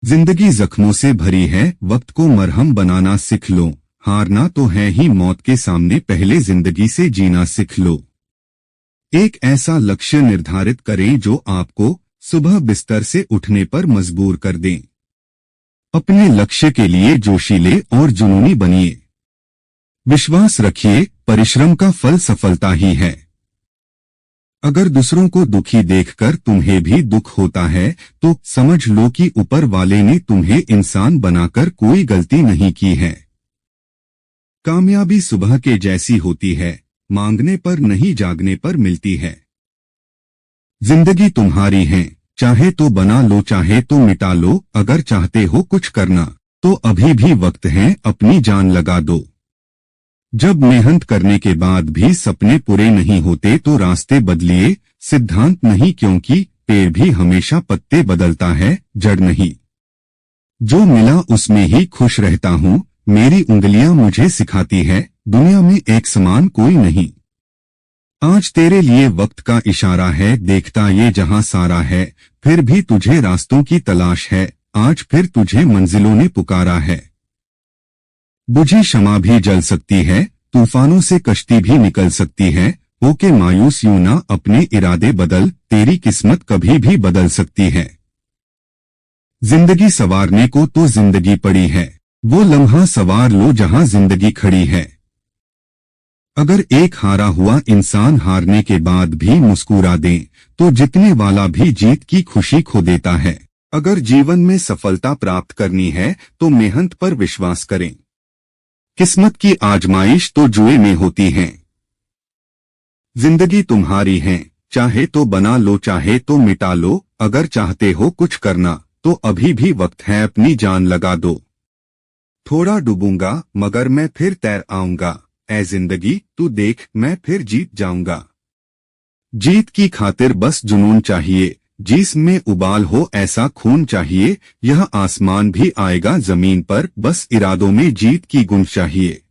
जिंदगी जख्मों से भरी है, वक्त को मरहम बनाना सीख लो। हारना तो है ही मौत के सामने, पहले जिंदगी से जीना सीख लो। एक ऐसा लक्ष्य निर्धारित करें जो आपको सुबह बिस्तर से उठने पर मजबूर कर दें। अपने लक्ष्य के लिए जोशीले और जुनूनी बनिए। विश्वास रखिए, परिश्रम का फल सफलता ही है। अगर दूसरों को दुखी देखकर तुम्हें भी दुख होता है तो समझ लो कि ऊपर वाले ने तुम्हें इंसान बनाकर कोई गलती नहीं की है। कामयाबी सुबह के जैसी होती है, मांगने पर नहीं जागने पर मिलती है। जिंदगी तुम्हारी है, चाहे तो बना लो चाहे तो मिटा लो। अगर चाहते हो कुछ करना तो अभी भी वक्त है, अपनी जान लगा दो। जब मेहनत करने के बाद भी सपने पूरे नहीं होते तो रास्ते बदलिए। सिद्धांत नहीं, क्योंकि पेड़ भी हमेशा पत्ते बदलता है, जड़ नहीं। जो मिला उसमें ही खुश रहता हूँ, मेरी उंगलियां मुझे सिखाती है, दुनिया में एक समान कोई नहीं। आज तेरे लिए वक्त का इशारा है, देखता ये जहां सारा है। फिर भी तुझे रास्तों की तलाश है, आज फिर तुझे मंजिलों ने पुकारा है। बुझी शमा भी जल सकती है, तूफानों से कश्ती भी निकल सकती है। होके मायूस यूं ना, अपने इरादे बदल, तेरी किस्मत कभी भी बदल सकती है। जिंदगी संवारने को तो जिंदगी पड़ी है, वो लम्हा संवार लो जहां जिंदगी खड़ी है। अगर एक हारा हुआ इंसान हारने के बाद भी मुस्कुरा दे तो जीतने वाला भी जीत की खुशी खो देता है। अगर जीवन में सफलता प्राप्त करनी है तो मेहनत पर विश्वास करें। किस्मत की आजमाइश तो जुए में होती है। जिंदगी तुम्हारी है, चाहे तो बना लो चाहे तो मिटा लो। अगर चाहते हो कुछ करना तो अभी भी वक्त है, अपनी जान लगा दो। थोड़ा डूबूंगा मगर मैं फिर तैर आऊंगा, ऐ जिंदगी तू देख मैं फिर जीत जाऊंगा। जीत की खातिर बस जुनून चाहिए, जिसमें उबाल हो ऐसा खून चाहिए। यह आसमान भी आएगा जमीन पर, बस इरादों में जीत की गूंज चाहिए।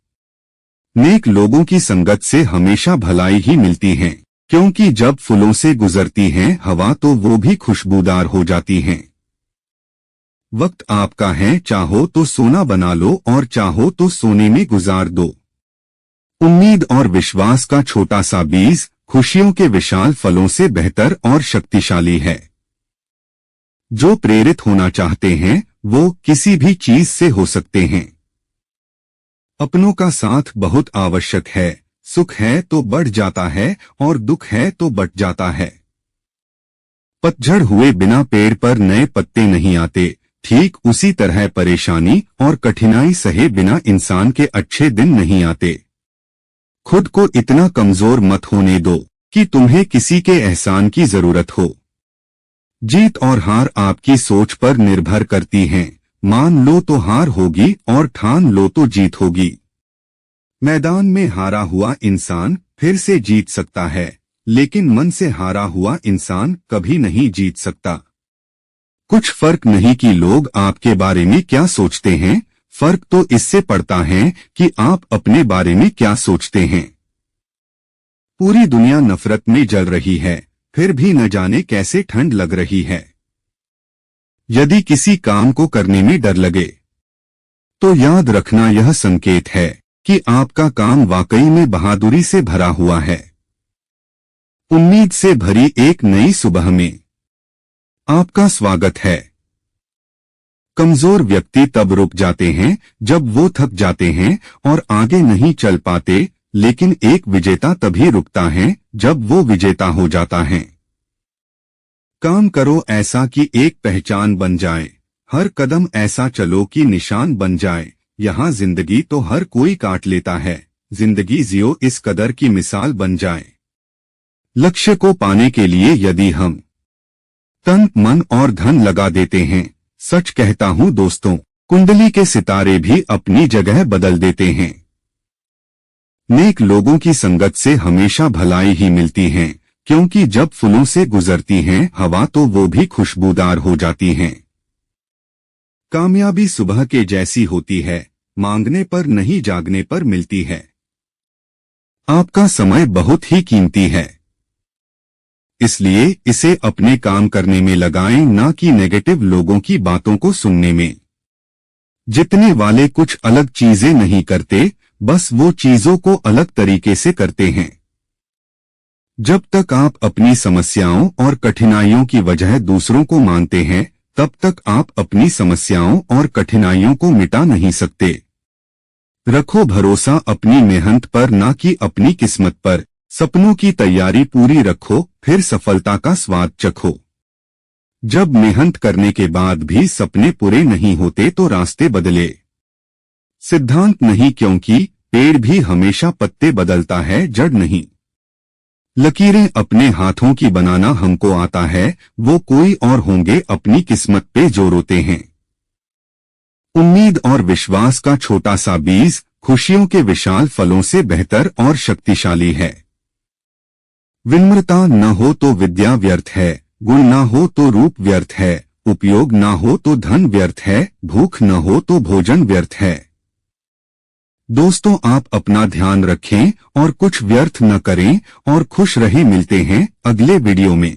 नेक लोगों की संगत से हमेशा भलाई ही मिलती है, क्योंकि जब फूलों से गुजरती हैं हवा तो वो भी खुशबूदार हो जाती हैं। वक्त आपका है, चाहो तो सोना बना लो और चाहो तो सोने में गुजार दो। उम्मीद और विश्वास का छोटा सा बीज खुशियों के विशाल फलों से बेहतर और शक्तिशाली है। जो प्रेरित होना चाहते हैं वो किसी भी चीज से हो सकते हैं। अपनों का साथ बहुत आवश्यक है, सुख है तो बढ़ जाता है और दुख है तो बट जाता है। पतझड़ हुए बिना पेड़ पर नए पत्ते नहीं आते, ठीक उसी तरह परेशानी और कठिनाई सहे बिना इंसान के अच्छे दिन नहीं आते। खुद को इतना कमजोर मत होने दो कि तुम्हें किसी के एहसान की जरूरत हो। जीत और हार आपकी सोच पर निर्भर करती हैं। मान लो तो हार होगी और ठान लो तो जीत होगी। मैदान में हारा हुआ इंसान फिर से जीत सकता है, लेकिन मन से हारा हुआ इंसान कभी नहीं जीत सकता। कुछ फर्क नहीं कि लोग आपके बारे में क्या सोचते हैं, फर्क तो इससे पड़ता है कि आप अपने बारे में क्या सोचते हैं। पूरी दुनिया नफरत में जल रही है, फिर भी न जाने कैसे ठंड लग रही है। यदि किसी काम को करने में डर लगे तो याद रखना यह संकेत है कि आपका काम वाकई में बहादुरी से भरा हुआ है। उम्मीद से भरी एक नई सुबह में आपका स्वागत है। कमजोर व्यक्ति तब रुक जाते हैं जब वो थक जाते हैं और आगे नहीं चल पाते, लेकिन एक विजेता तभी रुकता है जब वो विजेता हो जाता है। काम करो ऐसा कि एक पहचान बन जाए, हर कदम ऐसा चलो कि निशान बन जाए। यहाँ जिंदगी तो हर कोई काट लेता है, जिंदगी जियो इस कदर की मिसाल बन जाए। लक्ष्य को पाने के लिए यदि हम तन मन और धन लगा देते हैं, सच कहता हूँ दोस्तों, कुंडली के सितारे भी अपनी जगह बदल देते हैं। नेक लोगों की संगत से हमेशा भलाई ही मिलती है, क्योंकि जब फूलों से गुजरती हैं हवा तो वो भी खुशबूदार हो जाती हैं। कामयाबी सुबह के जैसी होती है, मांगने पर नहीं जागने पर मिलती है। आपका समय बहुत ही कीमती है। इसलिए इसे अपने काम करने में लगाएं, ना कि नेगेटिव लोगों की बातों को सुनने में। जितने वाले कुछ अलग चीजें नहीं करते, बस वो चीजों को अलग तरीके से करते हैं। जब तक आप अपनी समस्याओं और कठिनाइयों की वजह दूसरों को मानते हैं, तब तक आप अपनी समस्याओं और कठिनाइयों को मिटा नहीं सकते। रखो भरोसा अपनी मेहनत पर, ना कि अपनी किस्मत पर। सपनों की तैयारी पूरी रखो, फिर सफलता का स्वाद चखो। जब मेहनत करने के बाद भी सपने पूरे नहीं होते तो रास्ते बदले। सिद्धांत नहीं, क्योंकि पेड़ भी हमेशा पत्ते बदलता है, जड़ नहीं। लकीरें अपने हाथों की बनाना हमको आता है, वो कोई और होंगे अपनी किस्मत पे जो रोते हैं। उम्मीद और विश्वास का छोटा सा बीज खुशियों के विशाल फलों से बेहतर और शक्तिशाली है। विनम्रता न हो तो विद्या व्यर्थ है, गुण न हो तो रूप व्यर्थ है, उपयोग न हो तो धन व्यर्थ है, भूख न हो तो भोजन व्यर्थ है। दोस्तों, आप अपना ध्यान रखें और कुछ व्यर्थ न करें और खुश रहें। मिलते हैं अगले वीडियो में।